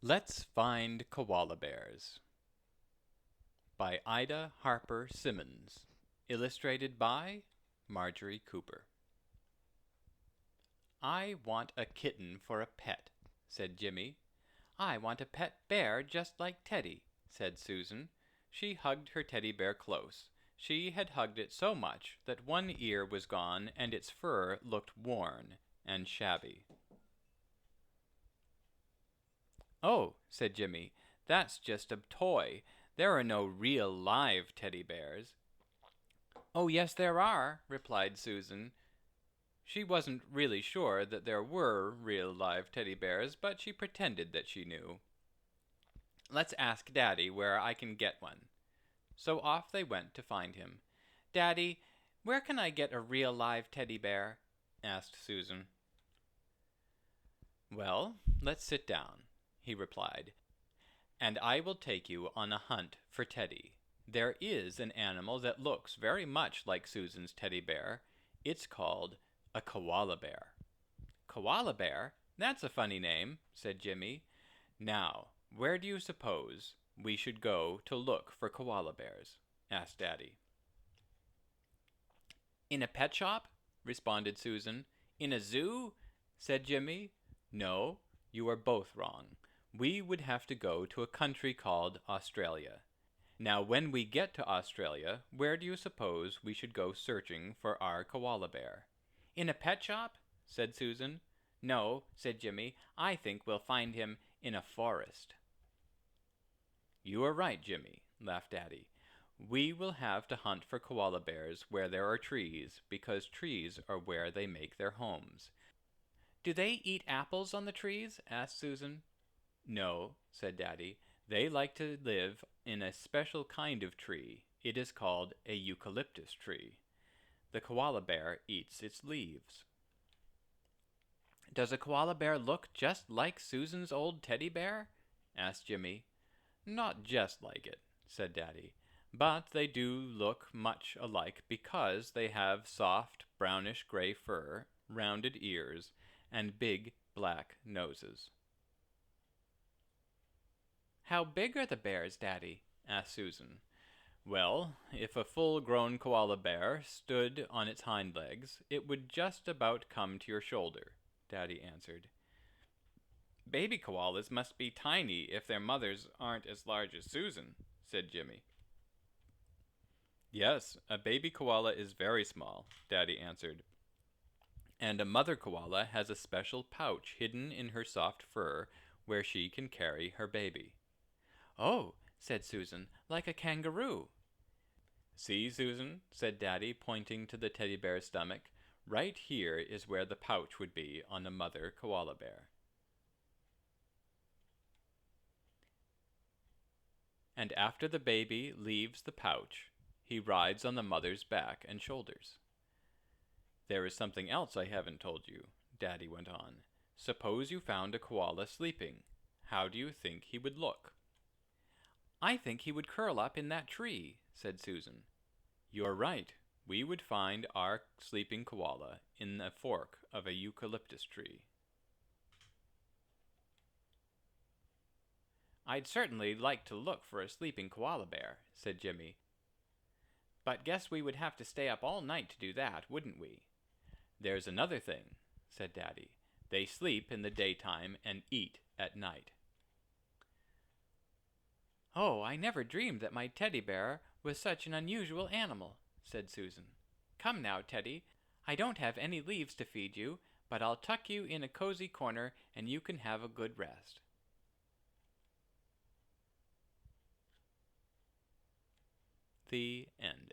Let's Find Koala Bears by Ida Harper Simmons. Illustrated by Marjorie Cooper. I want a kitten for a pet, said Jimmy. I want a pet bear just like Teddy, said Susan. She hugged her teddy bear close. She had hugged it so much that one ear was gone and its fur looked worn and shabby. Oh, said Jimmy, that's just a toy. There are no real live teddy bears. Oh, yes, there are, replied Susan. She wasn't really sure that there were real live teddy bears, but she pretended that she knew. Let's ask Daddy where I can get one. So off they went to find him. Daddy, where can I get a real live teddy bear? Asked Susan. Well, let's sit down, he replied, and I will take you on a hunt for Teddy. There is an animal that looks very much like Susan's teddy bear. It's called a koala bear. Koala bear? That's a funny name, said Jimmy. Now, where do you suppose we should go to look for koala bears? Asked Daddy. In a pet shop? Responded Susan. In a zoo? Said Jimmy. No, you are both wrong. We would have to go to a country called Australia. Now, when we get to Australia, where do you suppose we should go searching for our koala bear? In a pet shop? Said Susan. No, said Jimmy. I think we'll find him in a forest. You are right, Jimmy, laughed Daddy. We will have to hunt for koala bears where there are trees, because trees are where they make their homes. Do they eat apples on the trees? Asked Susan. No, said Daddy. They like to live in a special kind of tree. It is called a eucalyptus tree. The koala bear eats its leaves. Does a koala bear look just like Susan's old teddy bear? Asked Jimmy. Not just like it, said Daddy, but they do look much alike because they have soft brownish-gray fur, rounded ears, and big black noses. How big are the bears, Daddy? Asked Susan. Well, if a full-grown koala bear stood on its hind legs, it would just about come to your shoulder, Daddy answered. Baby koalas must be tiny if their mothers aren't as large as Susan, said Jimmy. Yes, a baby koala is very small, Daddy answered. And a mother koala has a special pouch hidden in her soft fur where she can carry her baby. Oh, said Susan, like a kangaroo. See, Susan, said Daddy, pointing to the teddy bear's stomach. Right here is where the pouch would be on a mother koala bear. And after the baby leaves the pouch, he rides on the mother's back and shoulders. There is something else I haven't told you, Daddy went on. Suppose you found a koala sleeping. How do you think he would look? I think he would curl up in that tree, said Susan. You're right. We would find our sleeping koala in the fork of a eucalyptus tree. I'd certainly like to look for a sleeping koala bear, said Jimmy. But guess we would have to stay up all night to do that, wouldn't we? There's another thing, said Daddy. They sleep in the daytime and eat at night. Oh, I never dreamed that my teddy bear was such an unusual animal, said Susan. Come now, Teddy. I don't have any leaves to feed you, but I'll tuck you in a cozy corner and you can have a good rest. The end.